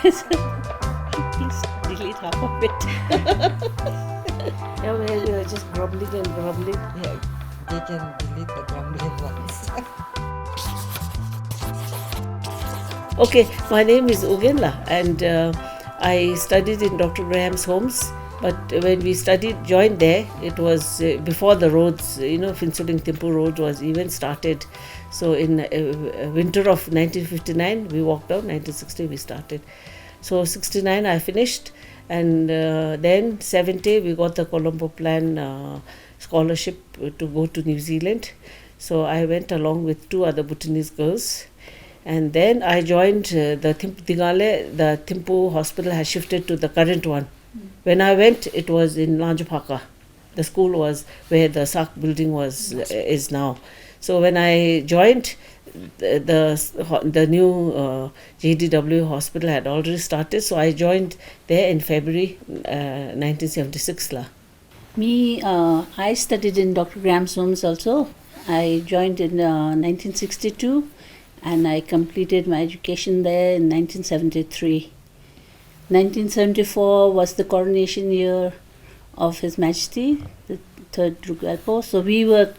Please delete half of it. Yeah, well, you're just grumbling and grumbling. Yeah, they can delete the grumbling ones. Okay, my name is Ugenla, and I studied in Dr. Graham's Homes. But when we joined there, it was before the roads, Finsuling Thimphu Road was even started. So in winter of 1959, we walked down, 1960 we started. So 69 I finished, and then 70 we got the Colombo Plan scholarship to go to New Zealand. So I went along with two other Bhutanese girls. And then I joined the Thimphu hospital has shifted to the current one. When I went, it was in Lanjapaka. The school was where the SAC building is now. So when I joined, the new JDW hospital had already started. So I joined there in February 1976. Me, I studied in Dr. Graham's Homes also. I joined in 1962. And I completed my education there in 1973. 1974 was the coronation year of His Majesty, the third Drugalpo. So we were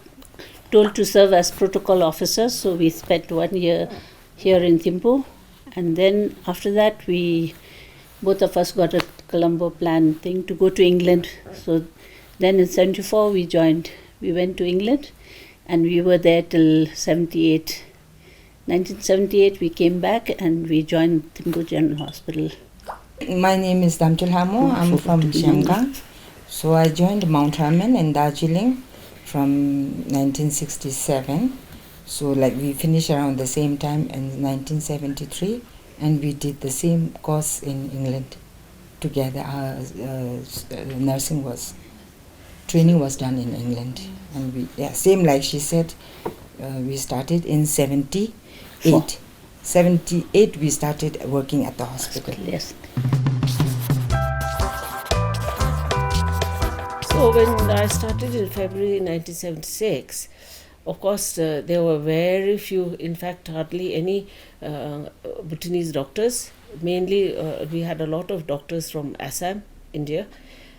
told to serve as protocol officers. So we spent 1 year here in Thimphu. And then after that, both of us got a Colombo Plan thing to go to England. So then in 74, we went to England, and we were there till 78. 1978 we came back and we joined Thimphu General Hospital. My name is Damchul Hamo. I'm from Siamgang. So I joined Mount Hermon in Darjeeling from 1967. So we finished around the same time in 1973, and we did the same course in England together. Training was done in England, and same like she said, we started in 78. 78 we started working at the hospital. Yes. So when I started in February 1976, of course there were very few, in fact hardly any Bhutanese doctors. Mainly we had a lot of doctors from Assam, India,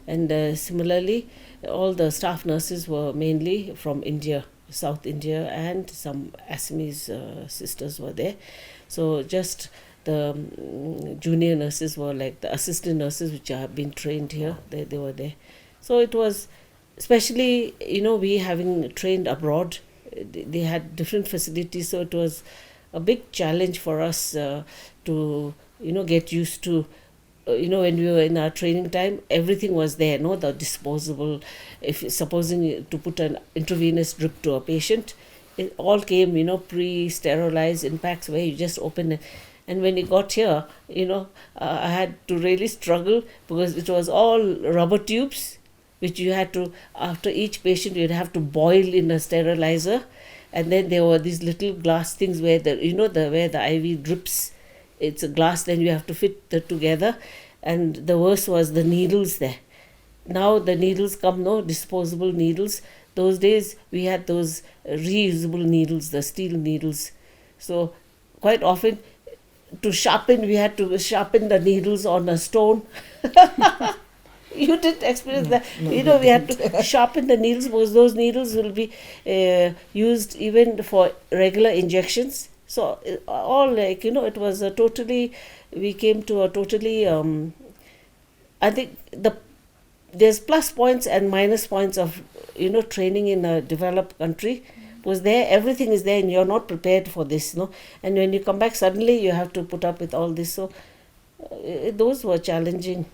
and similarly all the staff nurses were mainly from India, South India, and some Assamese sisters were there. So just the junior nurses were like the assistant nurses which have been trained here, they were there. So it was, especially we having trained abroad, they had different facilities, so it was a big challenge for us to get used to. When we were in our training time, everything was there, the disposable. If supposing to put an intravenous drip to a patient, it all came, pre-sterilized in packs where you just open it. And when you got here, I had to really struggle because it was all rubber tubes, which you had to, after each patient, you'd have to boil in a sterilizer. And then there were these little glass things where where the IV drips. It's a glass, then you have to fit that together. And the worst was the needles there. Now the needles come, disposable needles. Those days we had those reusable needles, the steel needles. So quite often to sharpen, we had to sharpen the needles on a stone. You didn't experience that. We had to sharpen the needles because those needles will be used even for regular injections. So all it was we came to a totally, I think there's plus points and minus points of, training in a developed country. Because there, everything is there and you're not prepared for this, And when you come back, suddenly you have to put up with all this. So those were challenging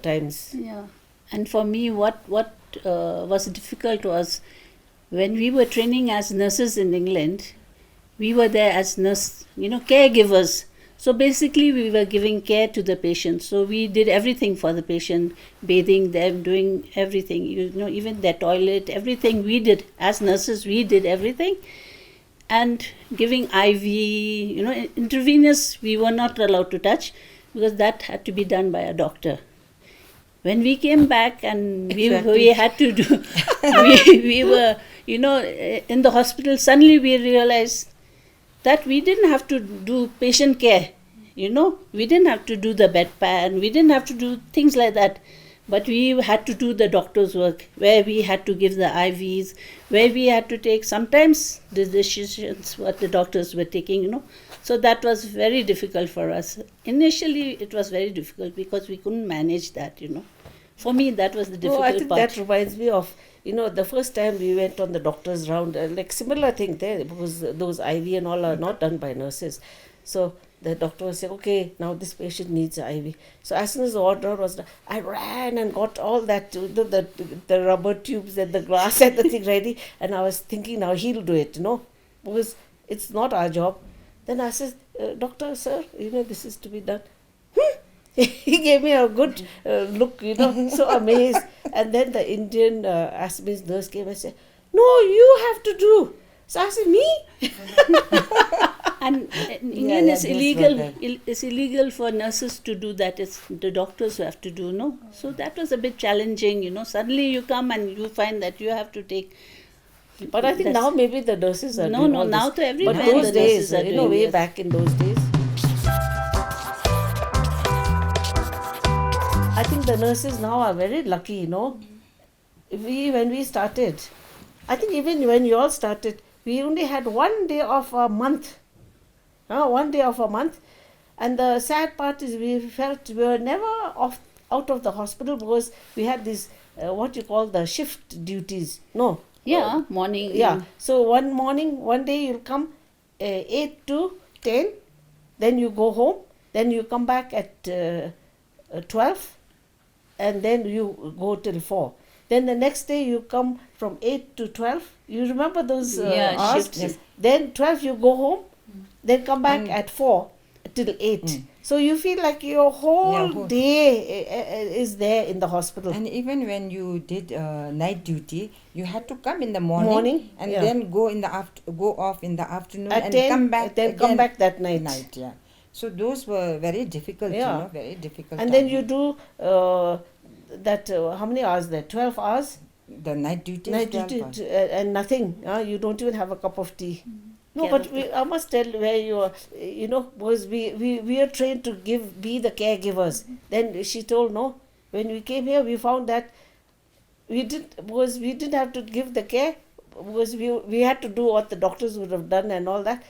times. Yeah. And for me, what was difficult was when we were training as nurses in England, we were there as caregivers. So basically we were giving care to the patient. So we did everything for the patient, bathing them, doing everything, even their toilet, everything we did. As nurses, we did everything. And giving IV, intravenous, we were not allowed to touch because that had to be done by a doctor. When we came back and we had to do, we were, in the hospital, suddenly we realized that we didn't have to do patient care. We didn't have to do the bedpan, we didn't have to do things like that. But we had to do the doctor's work, where we had to give the IVs, where we had to take sometimes the decisions what the doctors were taking. So that was very difficult for us. Initially, it was very difficult because we couldn't manage that. For me, that was the difficult I think part. that reminds me of, the first time we went on the doctor's round, like similar thing there, because those IV and all are not done by nurses. So the doctor was saying, okay, now this patient needs IV. So as soon as the order was done, I ran and got all that, the rubber tubes and the glass and the thing ready. And I was thinking, now he'll do it, because it's not our job. Then I said, doctor, sir, this is to be done. He gave me a good look, so amazed. And then the Indian Assamese nurse came and said, no, you have to do. So I said, me? And in England, it's those illegal. were It's illegal for nurses to do that. It's the doctors who have to do. No, so that was a bit challenging. Suddenly you come and you find that you have to take. But I think now maybe the nurses are doing all now this. to everywhere But the those days, nurses are doing way this. back in those days, I think the nurses now are very lucky, When we started, I think even when you all started, we only had 1 day of a month. 1 day of a month. And the sad part is we felt we were never out of the hospital because we had these, what you call the shift duties. No. Yeah, morning. Yeah. So one day you'll come 8 to 10, then you go home, then you come back at 12, and then you go till 4. Then the next day you come from 8 to 12. You remember those hours? shifts. Yes. Then 12 you go home, then come back at 4 till 8. So you feel like your whole day is there in the hospital. And even when you did night duty, you had to come in the morning and then go in the go off in the afternoon at and 10, come back then again come back that night. Yeah. So those were very difficult, very difficult. And then you do that, how many hours there? 12 hours? The night duty. Night duty and nothing. You don't even have a cup of tea. No, but I must tell where you are, because we are trained to be the caregivers. Then she told, no, when we came here, we found that we didn't have to give the care, because we had to do what the doctors would have done and all that.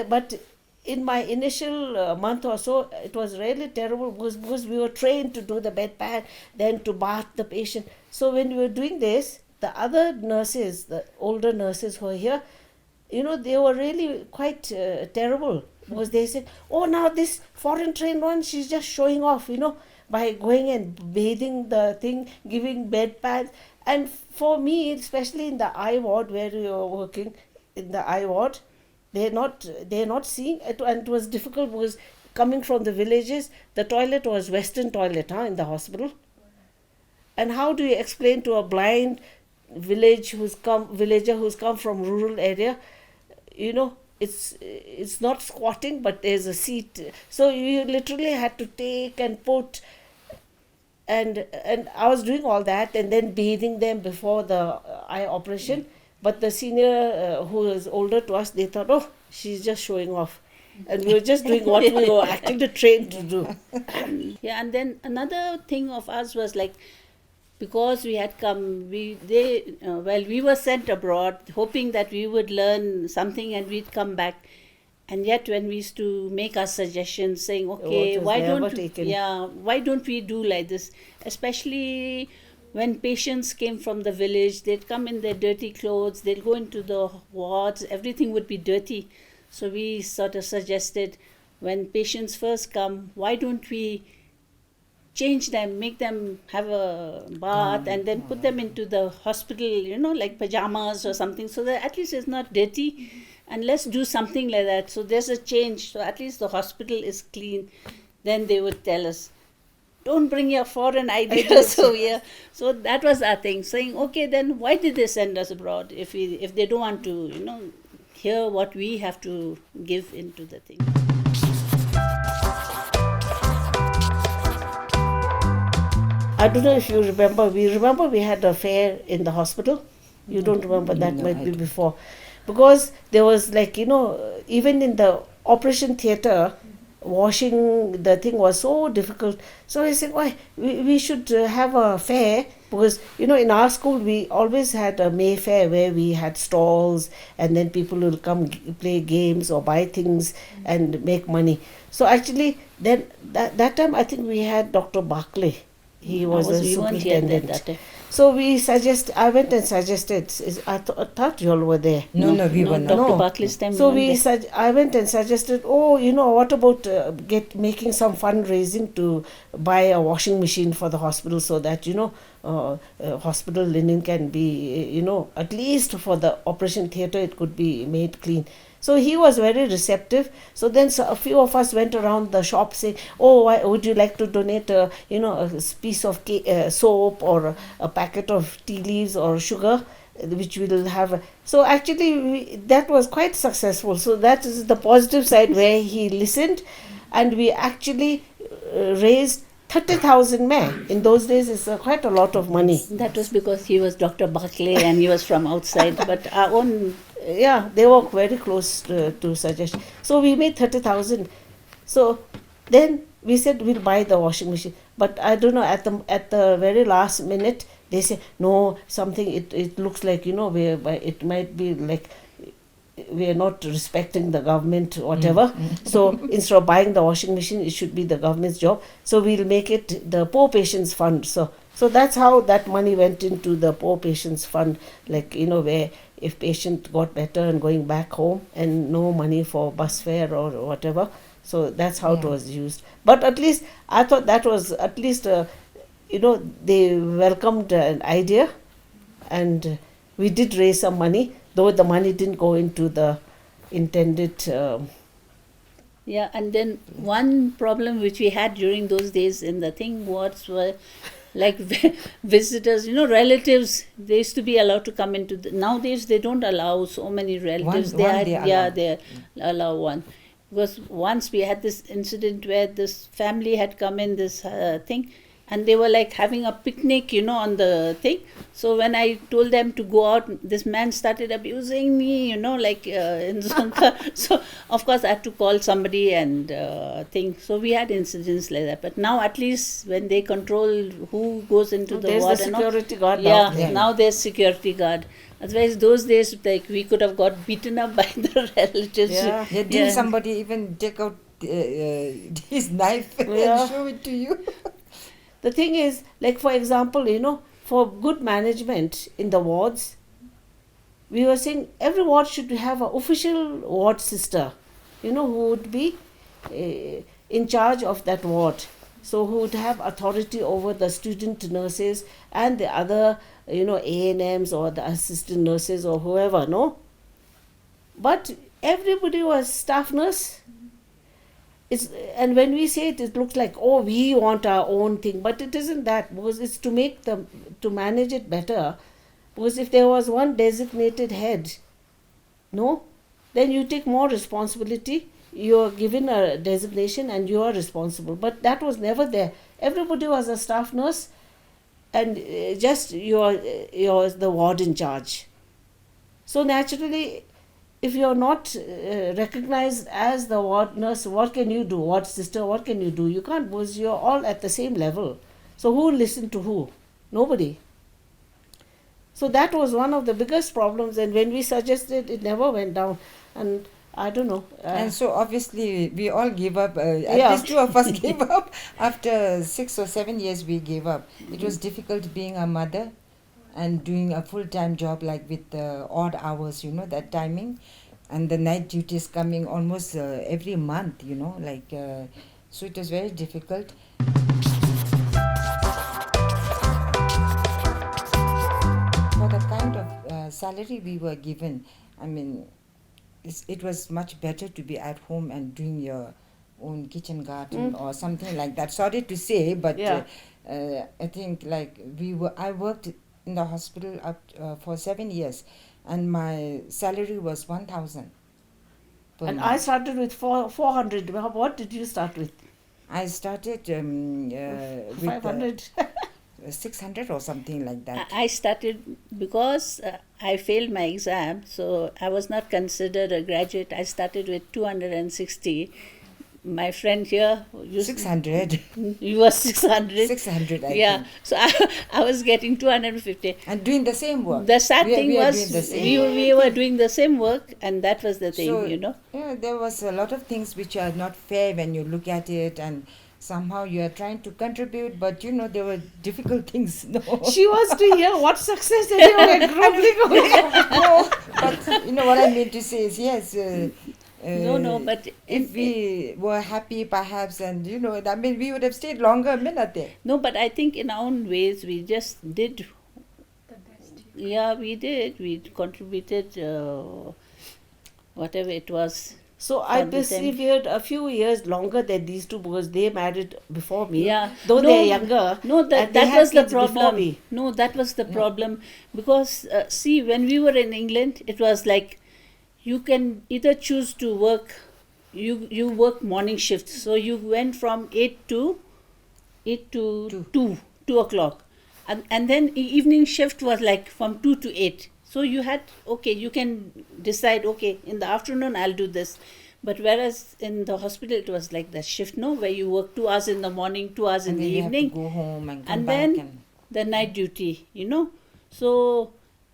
But in my initial month or so, it was really terrible because we were trained to do the bedpan, then to bath the patient. So when we were doing this, the other nurses, the older nurses who were here, they were really quite terrible, because they said, oh, now this foreign trained one, she's just showing off, by going and bathing the thing, giving bedpans. And for me, especially in the eye ward where we were working, in the eye ward, they're not seeing it, and it was difficult because coming from the villages, the toilet was Western toilet in the hospital. And how do you explain to a blind villager who's come from rural area, it's not squatting, but there's a seat. So you literally had to take and put, and I was doing all that and then bathing them before the eye operation. But the senior who was older to us, they thought, oh, she's just showing off. And we were just doing what we were actually trained to do. Yeah, and then another thing of us was like, because we had come, we were sent abroad hoping that we would learn something and we'd come back. And yet when we used to make our suggestions saying, okay, why don't we do like this? Especially when patients came from the village, they'd come in their dirty clothes, they'd go into the wards, everything would be dirty. So we sort of suggested, when patients first come, why don't we change them, make them have a bath and then put them into the hospital, like pajamas or something, so that at least it's not dirty, and let's do something like that. So there's a change, so at least the hospital is clean. Then they would tell us, don't bring your foreign ideas over here. So that was our thing, saying, okay, then why did they send us abroad if they don't want to, hear what we have to give into the thing. I don't know if you remember. We had a fair in the hospital. You don't remember that? Might be before, because there was even in the operation theatre, washing the thing was so difficult. So I said, why, we should have a fair, because in our school we always had a May fair where we had stalls, and then people will come play games or buy things and make money. So actually then that time I think we had Dr. Barclay. He was the we weren't here then superintendent. that time. So I went and suggested, I thought you all were there. No, we were not. Dr. No. Barclay's time. So we weren't there. I went and suggested, what about making some fundraising to buy a washing machine for the hospital, so that hospital linen can be at least for the operation theatre it could be made clean. So he was very receptive. So then a few of us went around the shop saying, would you like to donate a piece of soap or a packet of tea leaves or sugar, which we will have. So actually that was quite successful. So that is the positive side, where he listened, and we actually raised 30,000 May. In those days it's quite a lot of money. That was because he was Dr. Barclay and he was from outside. But our own. Yeah, they were very close to suggestion. So we made 30,000. So then we said we'll buy the washing machine. But I don't know, at the very last minute they say no, something it looks like it might be like we are not respecting the government, whatever. So instead of buying the washing machine, it should be the government's job. So we'll make it the poor patients fund. So that's how that money went into the poor patients fund, like where if patient got better and going back home and no money for bus fare or whatever. So that's how it was used. But at least I thought that was at least they welcomed an idea, and we did raise some money, though the money didn't go into the intended. Yeah, and then one problem which we had during those days in the thing were like visitors, relatives. They used to be allowed to come into. Nowadays they don't allow so many relatives. They allow one. Because once we had this incident where this family had come in this thing, and they were like having a picnic, on the thing. So when I told them to go out, this man started abusing me, in Zonka. So of course I had to call somebody and think. So we had incidents like that. But now at least when they control who goes into the ward, there's the security guard now. now. Now there's security guard. Otherwise, those days, like we could have got beaten up by the relatives. Yeah. Didn't somebody even take out his knife and show it to you? The thing is, like for example, for good management in the wards, we were saying every ward should have an official ward sister, who would be in charge of that ward. So who would have authority over the student nurses and the other, A&Ms or the assistant nurses or whoever, no? But everybody was staff nurse. And when we say it, it looks like, we want our own thing, but it isn't that, because it's to manage it better. Because if there was one designated head, then you take more responsibility. You are given a designation and you are responsible. But that was never there. Everybody was a staff nurse, and just you're the ward in charge. So naturally, if you're not recognized as the ward nurse, what can you do? Ward sister, what can you do? You can't, because you're all at the same level. So who will listen to who? Nobody. So that was one of the biggest problems, and when we suggested, it never went down. And I don't know. And so obviously we all gave up. At least two of us gave up. After 6 or 7 years, we gave up. It was difficult being a mother and doing a full-time job, like with odd hours, that timing, and the night duties coming almost every month, so it was very difficult. For the kind of salary we were given, I mean, it was much better to be at home and doing your own kitchen garden or something like that. Sorry to say, but I think I worked in the hospital for 7 years, and my salary was 1,000 per And month. I started with 400. What did you start with? I started with 500. 600 or something like that. I started because I failed my exam, so I was not considered a graduate. I started with 260. my friend here, 600. you were 600. 600, I Yeah, think. so I was getting 250. And doing the same work. The sad thing we are was doing the same we were doing the same work, and that was the thing, So, you know. yeah, there was a lot of things which are not fair when you look at it, and somehow you are trying to contribute, but you know, there were difficult things. No. She wants to hear what success that you were grumbling over. No, but you know what I mean to say is, yes. No, but if we were happy, perhaps, and you know, I mean, we would have stayed longer a minute there. No, but I think in our own ways we just did. Yeah, we did. We contributed whatever it was. So I For the time. persevered a few years longer than these two because they married before me. Yeah. Though No, they're younger. No, and that they had was the kids before problem. me. No, that was the problem because see, when we were in England, it was like you can either choose to work. You work morning shifts, so you went from 8 to 2 o'clock, and then evening shift was like from 2 to 8. So you had, okay, you can decide, okay, in the afternoon I'll do this. But whereas in the hospital it was like that shift, no, where you work 2 hours in the morning, 2 hours in And the then you evening, have to go home and come and back. then And the night duty, you know. So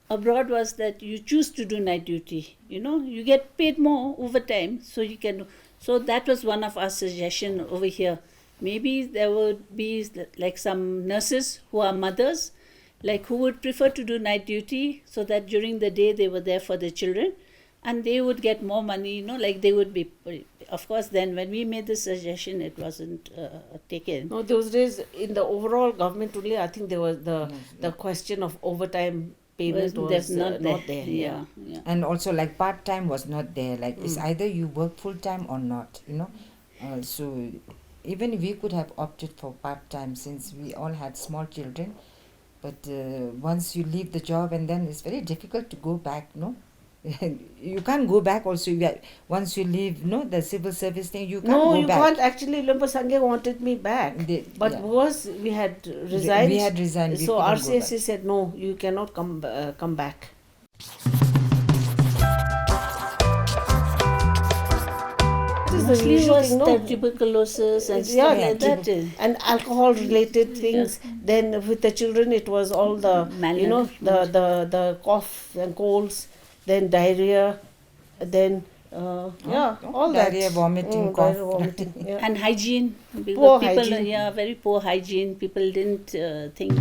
abroad was that you choose to do night duty, you know, you get paid more overtime, so you can. So that was one of our suggestion over here. Maybe there would be like some nurses who are mothers, like who would prefer to do night duty so that during the day they were there for the children and they would get more money, you know, like they would be. Of course, then when we made this suggestion, it wasn't taken. No, those days in the overall government only, I think there was the question of overtime payment was not there. Yeah. and also like part-time was not there, like it's either you work full-time or not, you know. So even we could have opted for part-time since we all had small children, but once you leave the job and then it's very difficult to go back, no. You can't go back also. Once you leave, no, the civil service thing, you can't No, go you back. can't actually. Limba Sangye wanted me back, but Yeah. because we had resigned, We had resigned. We so couldn't go RCSC back. said no, you cannot come back. That is the Mostly usual was thing, no? the tuberculosis and Yeah, stuff like that. and alcohol related things. Then with the children it was all the you know the cough and colds, then diarrhea, then all diarrhea, that. vomiting, Diarrhea, cough. vomiting, yeah. And hygiene. Because Poor people, hygiene. yeah, very poor hygiene. People didn't think.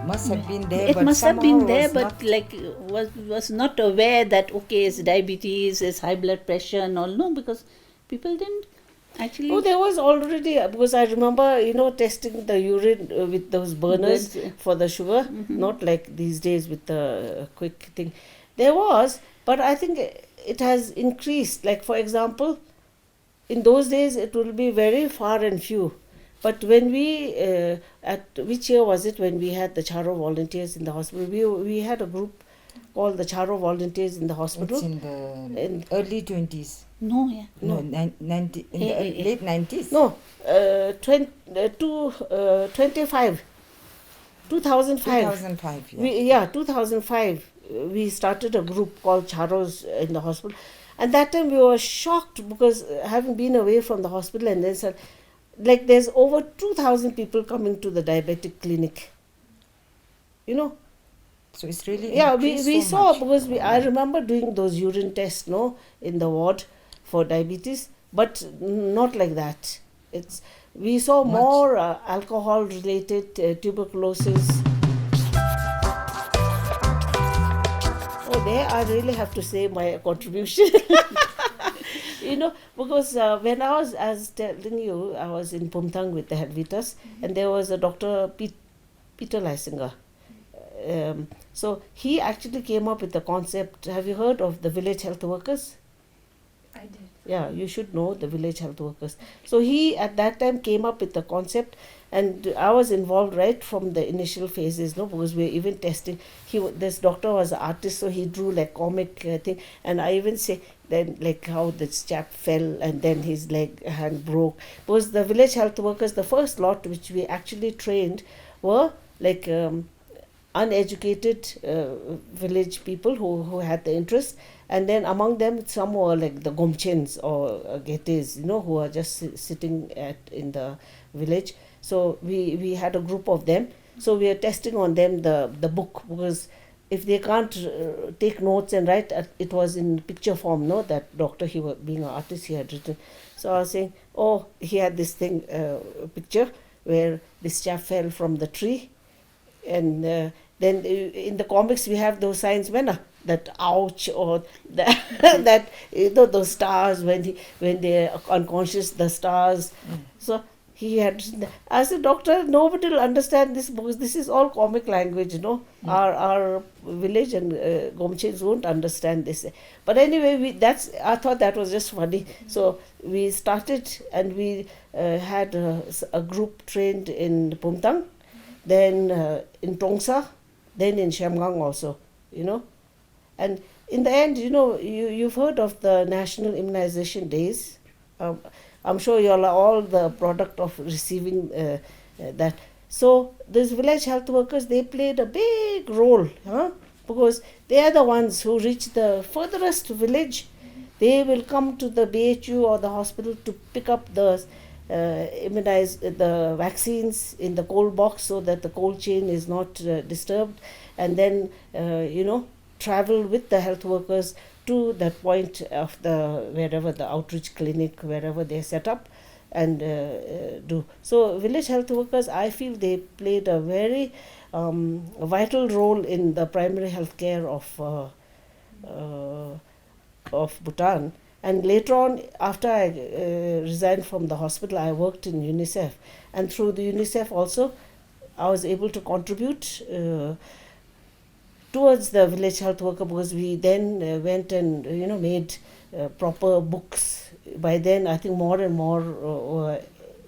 Must have been there, It but must have somehow been there, was but not. like was not aware that okay, it's diabetes, it's high blood pressure, and all. No, because people didn't actually. Oh, there was already because I remember testing the urine with those burners Birds, yeah. for the sugar, not like these days with the quick thing. There was, but I think it has increased. Like for example, in those days it will be very far and few. But when we, at which year was it when we had the Charo volunteers in the hospital? We had a group called the Charo volunteers in the hospital. It's in the early 20s. No, yeah. No, 90, in the late 90s. No, 25. 2005. 2005, yeah. 2005. We started a group called Charos in the hospital. And that time we were shocked because having been away from the hospital and then said, like there's over 2,000 people coming to the diabetic clinic. You know? So it's really Yeah, we increased so saw much. because I remember doing those urine tests, in the ward for diabetes, but not like that. We saw Much. more alcohol related tuberculosis. Oh, there I really have to say my contribution. Because when I was, as telling you, I was in Pumthang with the Helvetas, and there was a Dr. Peter Lysinger. So he actually came up with the concept. Have you heard of the village health workers? I did. Yeah, you should know the village health workers. So he at that time came up with the concept, and I was involved right from the initial phases, because we were even testing. This doctor was an artist, so he drew like comic thing, and I even say then like how this chap fell and then his hand broke. Because the village health workers, the first lot which we actually trained were like uneducated village people who had the interest, and then among them some were like the Gomchens or Getes, who are just sitting in the village. So we had a group of them. So we are testing on them the book, because if they can't take notes and write, it was in picture form, that doctor, he was being an artist, he had written. So I was saying, oh, he had this thing, picture where this chap fell from the tree, and then in the comics we have those signs when that ouch, or that, that those stars when they're unconscious, the stars. So he had, as a doctor, nobody will understand this because this is all comic language, Our village and Gomchins won't understand this. But anyway, I thought that was just funny. So we started, and we had a group trained in Pumtang, then in Tongsa, then in Shamgang also, And in the end, you've heard of the National Immunization Days. I'm sure you all are all the product of receiving that. So these village health workers, they played a big role, because they are the ones who reach the furthest village. They will come to the BHU or the hospital to pick up the immunize the vaccines in the cold box so that the cold chain is not disturbed, and then travel with the health workers to that point of wherever the outreach clinic, wherever they set up, and do. So village health workers, I feel they played a very vital role in the primary health care of Bhutan. And later on, after I resigned from the hospital, I worked in UNICEF, and through the UNICEF also I was able to contribute towards the village health worker, because we then went and made proper books. By then I think more and more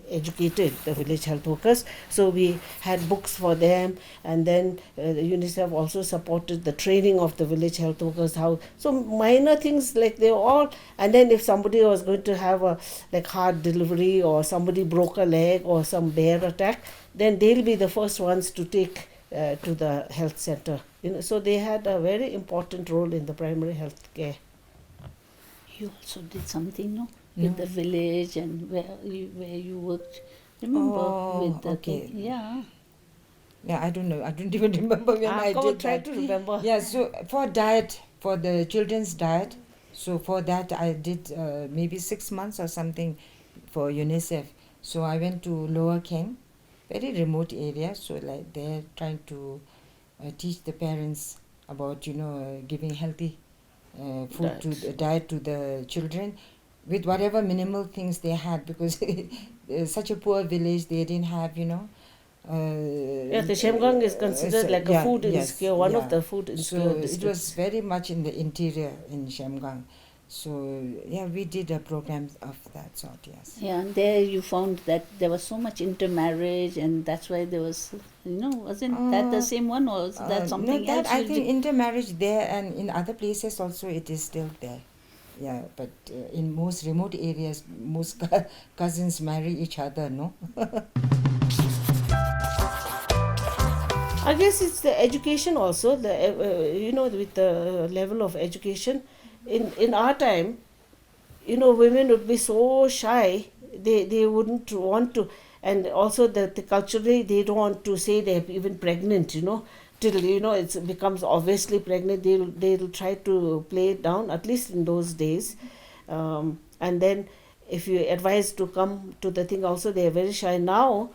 educated, the village health workers, so we had books for them, and then UNICEF also supported the training of the village health workers, so minor things like they all. And then if somebody was going to have a heart delivery, or somebody broke a leg, or some bear attack, then they'll be the first ones to take to the health center. So they had a very important role in the primary health care. You also did something, no? With the village and where you worked. Remember with the okay. Yeah, I don't know. I don't even remember when I did try that. to remember. Yeah, so for diet, for the children's diet, so for that I did maybe 6 months or something for UNICEF. So I went to Lower Keng, very remote area. So they're trying to teach the parents about giving healthy food diet to the children, with whatever minimal things they had, because such a poor village, they didn't have the Shamgang is considered like a food insecure, one of the food insecure districts. It was very much in the interior in Shamgang. So we did a program of that sort. Yes. Yeah, and there you found that there was so much intermarriage, and that's why there was, wasn't that the same one, or was that something no, else? I think intermarriage there, and in other places also it is still there. Yeah, but in most remote areas, most cousins marry each other, no? I guess it's the education also, with the level of education. In our time, women would be so shy, they wouldn't want to, and also the culturally they don't want to say they're even pregnant, till it becomes obviously pregnant, they'll try to play it down, at least in those days. And then if you advise to come to the thing also, they're very shy. Now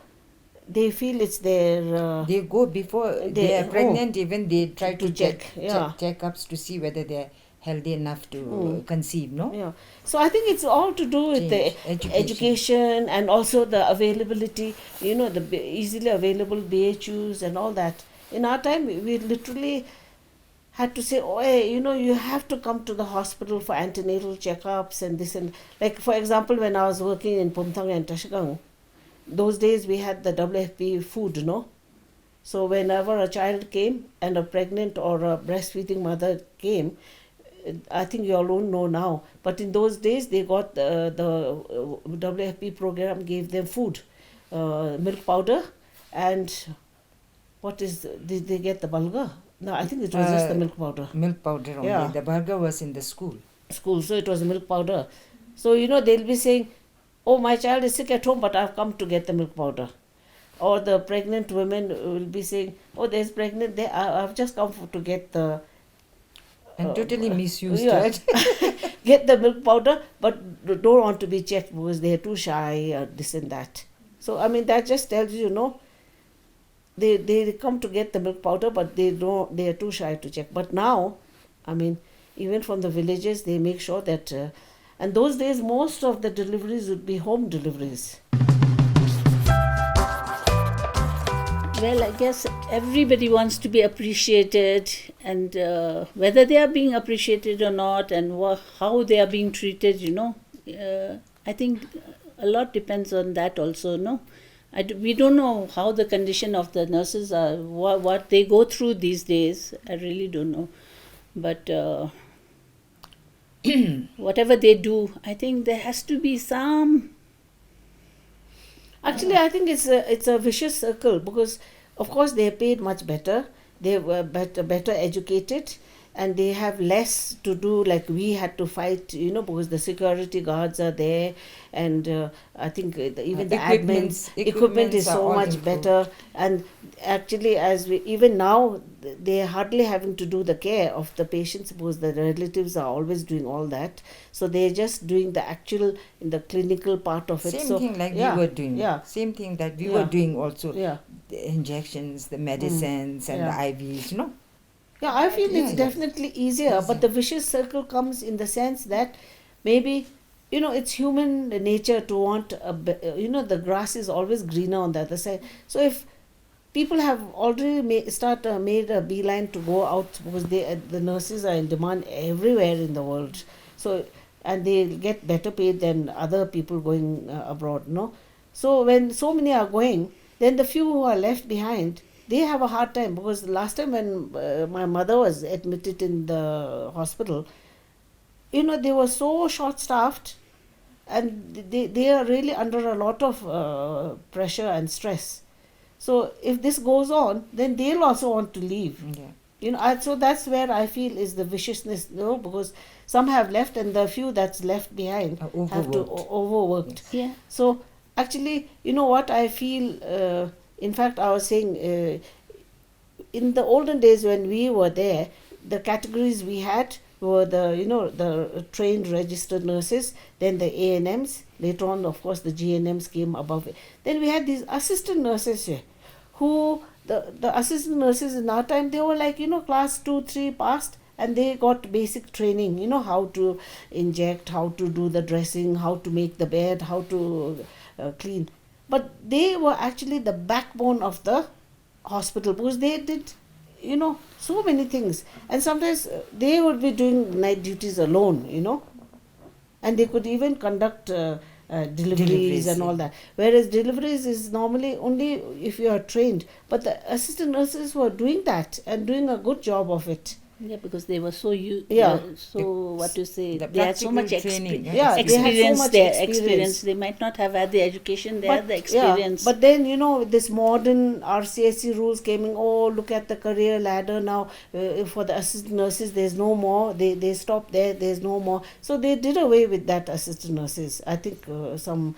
they feel it's their they go before they are pregnant, even they try to check checkups to see whether they're healthy enough to conceive, no? Yeah. So I think it's all to do with the education, and also the availability, the easily available BHUs and all that. In our time, we literally had to say, oh, hey, you have to come to the hospital for antenatal checkups and this, and like, for example, when I was working in Pumthang and Tashigang, those days we had the WFP food, So whenever a child came, and a pregnant or a breastfeeding mother came, I think you all don't know now, but in those days they got the WFP program gave them food, milk powder, and did they get the bulgur? No, I think it was just the milk powder. Milk powder only. Yeah. The burger was in the school. So it was milk powder. So, they'll be saying, oh, my child is sick at home, but I've come to get the milk powder. Or the pregnant women will be saying, oh, there's pregnant, I've just come to get the... And totally misused yeah. it. Get the milk powder, but don't want to be checked because they're too shy or this and that. So, that just tells you, they come to get the milk powder, but they are too shy to check. But now, even from the villages, they make sure that... and those days, most of the deliveries would be home deliveries. Well, I guess everybody wants to be appreciated, and whether they are being appreciated or not, and how they are being treated, I think a lot depends on that also, no? We don't know how the condition of the nurses are, what they go through these days. I really don't know. But whatever they do, I think there has to be some... Actually, I think it's a vicious circle because, of course, they are paid much better. They were better educated, and they have less to do. Like we had to fight, because the security guards are there, and I think even the equipment is so much better. And actually, even now, they're hardly having to do the care of the patients because the relatives are always doing all that. So they're just doing the actual in the clinical part of it. Same thing like we were doing. Yeah. Same thing that we were doing also. Yeah. The injections, the medicines, and the IVs. Yeah, I feel it's definitely easier, but the vicious circle comes in the sense that maybe, it's human nature to want, the grass is always greener on the other side. So if people have already made a beeline to go out because the nurses are in demand everywhere in the world. So, and they get better paid than other people going abroad, no? So when so many are going, then the few who are left behind, they have a hard time because last time when my mother was admitted in the hospital, they were so short-staffed and they are really under a lot of pressure and stress. So if this goes on, then they'll also want to leave. Yeah. So that's where I feel is the viciousness, because some have left and the few that's left behind have to overworked. Yes. Yeah. So actually, what I feel... in fact, I was saying, in the olden days when we were there, the categories we had were the trained registered nurses, then the A&Ms, later on, of course, the GNMs came above it. Then we had these assistant nurses here, who, the assistant nurses in our time, they were like, class 2, 3 passed, and they got basic training, how to inject, how to do the dressing, how to make the bed, how to clean. But they were actually the backbone of the hospital because they did, so many things. And sometimes they would be doing night duties alone, and they could even conduct deliveries and all that. Whereas deliveries is normally only if you are trained. But the assistant nurses were doing that and doing a good job of it. Yeah, because they were so what to say, The they had so much training, experience. They might not have had the education, they had the experience. But then, this modern RCSC rules came in, look at the career ladder now. For the assistant nurses, there's no more. They stopped there, there's no more. So they did away with that assistant nurses, I think some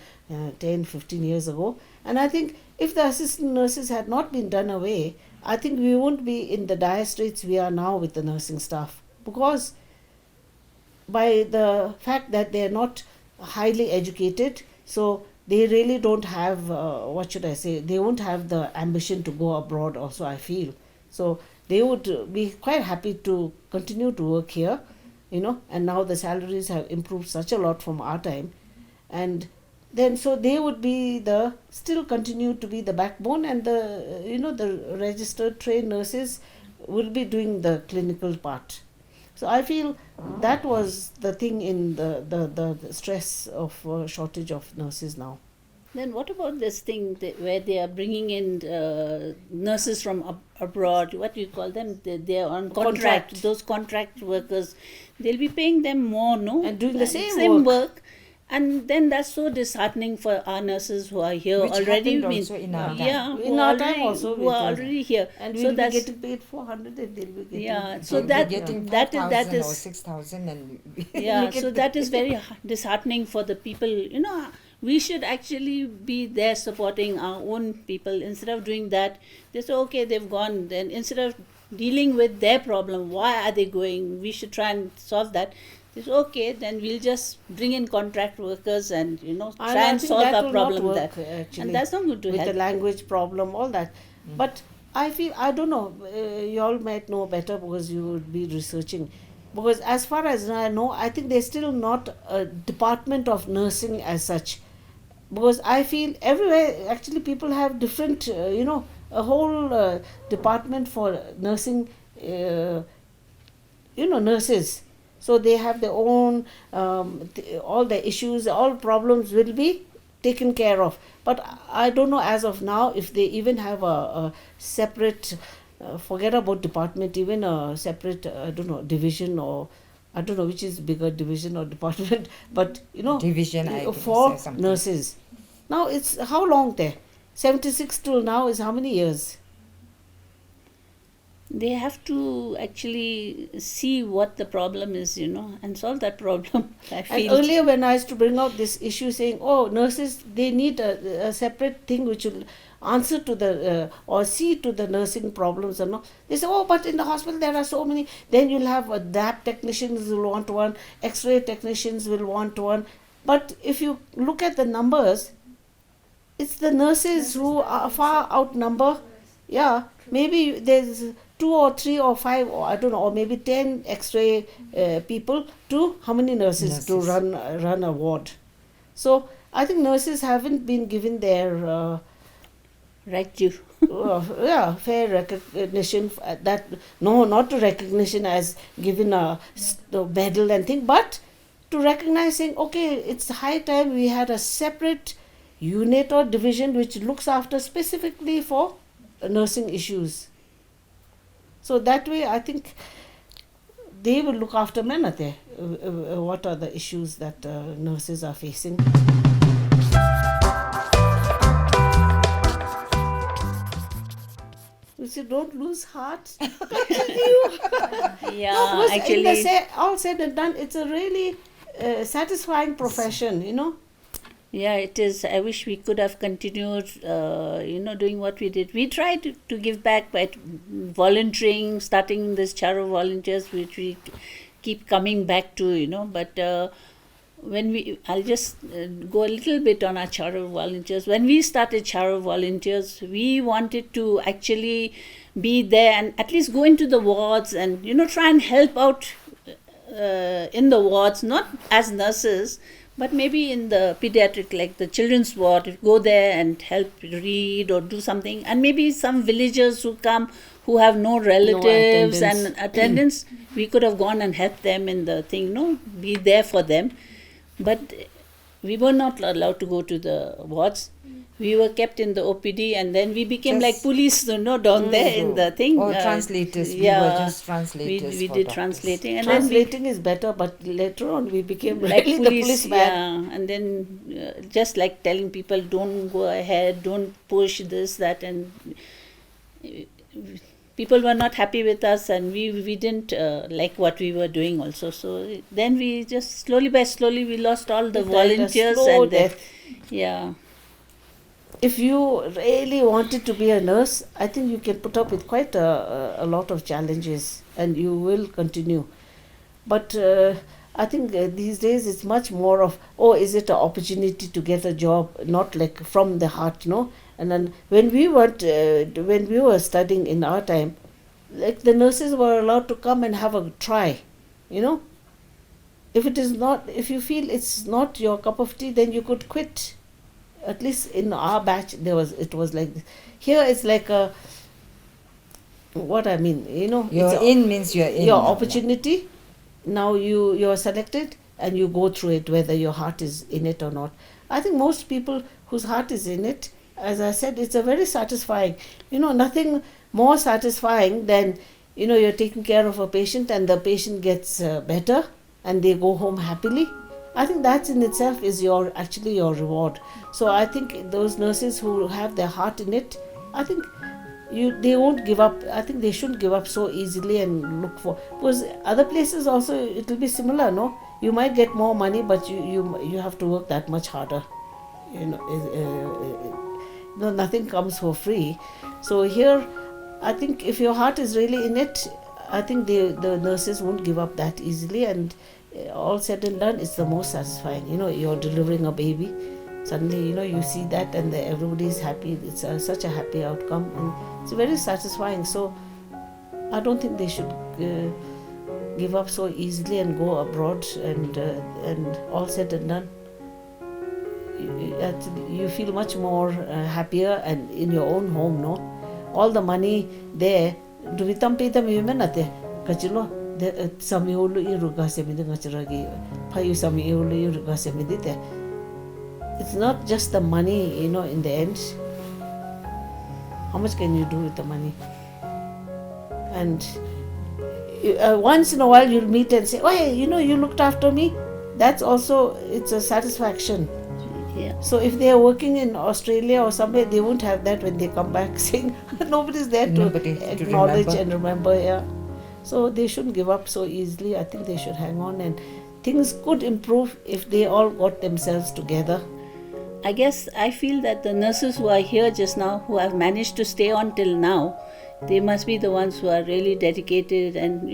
10, 15 years ago. And I think if the assistant nurses had not been done away, I think we won't be in the dire straits we are now with the nursing staff, because by the fact that they are not highly educated, so they really don't have, they won't have the ambition to go abroad also, I feel. So they would be quite happy to continue to work here, and now the salaries have improved such a lot from our time. And then so they would be still continue to be the backbone, and the registered trained nurses will be doing the clinical part. So I feel that was the thing in the stress of shortage of nurses now. Then what about this thing where they are bringing in nurses from abroad? What do you call them? They are on contract. Those contract workers, they'll be paying them more, no? And doing the same work. And then that's so disheartening for our nurses who are here Which already. happened also in our time. Yeah, In our time also who are it was. already here. And So we'll be that's getting paid 400 and they'll be getting... Yeah, so They'll that be getting that is 5,000 or is 6,000 and yeah. So that is very disheartening for the people. You know, we should actually be there supporting our own people instead of doing that. They say, okay, they've gone. Then instead of dealing with their problem, why are they going? We should try and solve that. They say, okay, then we'll just bring in contract workers and try and think solve that our will problem not work, there. actually, And that's not going to with help. the language problem, all that. But I feel, I don't know, you all might know better because you would be researching. Because as far as I know, I think there's still not a department of nursing as such. Because I feel everywhere, actually, people have different, a whole department for nursing, nurses. So they have their own, all the issues, all problems will be taken care of. But I don't know as of now if they even have a separate, forget about department, even a separate, I don't know, division, or I don't know which is bigger, division or department, but division, I guess, for or something. nurses. Now it's how long there? 76 till now is how many years? They have to actually see what the problem is, and solve that problem. I And feel. earlier, when I used to bring out this issue saying, oh, nurses, they need a separate thing which will answer to the, or see to the nursing problems and all. They say, oh, but in the hospital there are so many. Then you'll have DAP technicians will want one, X-ray technicians will want one. But if you look at the numbers, it's the nurses who are far outnumber. Yeah, maybe there's 2 or 3 or 5, or I don't know, or maybe 10 X-ray people to how many nurses to run a ward. So I think nurses haven't been given their Right, you. fair recognition. That no, not to recognition as given the medal and thing, but to recognize saying, okay, it's high time we had a separate unit or division which looks after specifically for nursing issues. So that way, I think they will look after Menate. What are the issues that nurses are facing? You see, don't lose heart. Continue. Yeah, No, because in the actually. all said and done, it's a really satisfying profession, Yeah, it is. I wish we could have continued, doing what we did. We tried to give back by volunteering, starting this Charo volunteers, which we keep coming back to, but I'll just go a little bit on our Charo volunteers. When we started Charo volunteers, we wanted to actually be there and at least go into the wards and, try and help out in the wards, not as nurses, but maybe in the pediatric, like the children's ward, go there and help read or do something. And maybe some villagers who come who have no relatives and attendants, we could have gone and helped them in the thing, be there for them. But we were not allowed to go to the wards. We were kept in the OPD, and then we became like police, down there in the thing. Or translators. Yeah, we were just translators. We for did doctors. translating, and Translating is better, but later on we became like really the policeman. yeah, and then just like telling people, don't go ahead, don't push this, that, and people were not happy with us, and we didn't like what we were doing also. So then we just slowly by slowly we lost all the It died a volunteers slow and death. yeah. If you really wanted to be a nurse, I think you can put up with quite a lot of challenges, and you will continue. But I think these days it's much more of, is it an opportunity to get a job, not like from the heart, And then when we were studying in our time, like the nurses were allowed to come and have a try, If if you feel it's not your cup of tea, then you could quit. At least in our batch, it was like this. Here it's like what I mean, You're in means you're in. your opportunity. Now you're selected and you go through it, whether your heart is in it or not. I think most people whose heart is in it, as I said, it's a very satisfying. Nothing more satisfying than you're taking care of a patient and the patient gets better and they go home happily. I think that in itself is actually your reward. So I think those nurses who have their heart in it, I think they won't give up. I think they shouldn't give up so easily and look for, because other places also it will be similar. No, you might get more money, but you have to work that much harder. No, nothing comes for free. So here, I think if your heart is really in it, I think the nurses won't give up that easily. And all said and done, it's the most satisfying. You're delivering a baby. Suddenly, you see that, and everybody is happy. It's such a happy outcome, and it's very satisfying. So I don't think they should give up so easily and go abroad. And all said and done, you feel much more happier and in your own home. No, all the money there. Do we tampi tam yumenate? Kachilo the samiolu iruga semidi ngachiragi. Payu samiolu iruga semidite. It's not just the money, in the end. How much can you do with the money? And once in a while you'll meet and say, oh, hey, you looked after me. That's also, it's a satisfaction. Yeah. So if they are working in Australia or somewhere, they won't have that when they come back saying, nobody's there to acknowledge and remember. Yeah. So they shouldn't give up so easily. I think they should hang on, and things could improve if they all got themselves together. I guess I feel that the nurses who are here just now, who have managed to stay on till now, they must be the ones who are really dedicated, and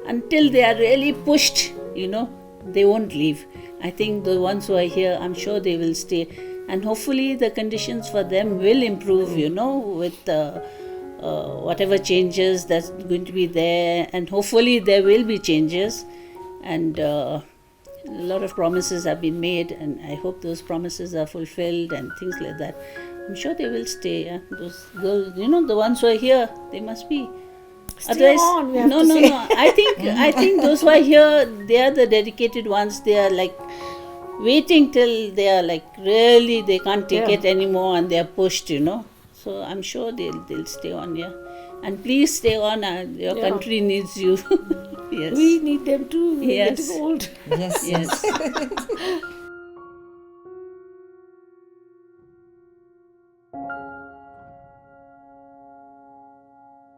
until they are really pushed, they won't leave. I think the ones who are here, I'm sure they will stay, and hopefully the conditions for them will improve, with whatever changes that's going to be there, and hopefully there will be changes, and a lot of promises have been made, and I hope those promises are fulfilled and things like that. I'm sure they will stay. Yeah? Those girls, the ones who are here, they must be. Stay on, we have to say. No. I think those who are here, they are the dedicated ones. They are like waiting till they are like really they can't take it anymore, and they are pushed. So I'm sure they'll stay on. Yeah, and please stay on. Your country needs you. Yes. We need them too. We're Yes. getting old. Yes. Yes.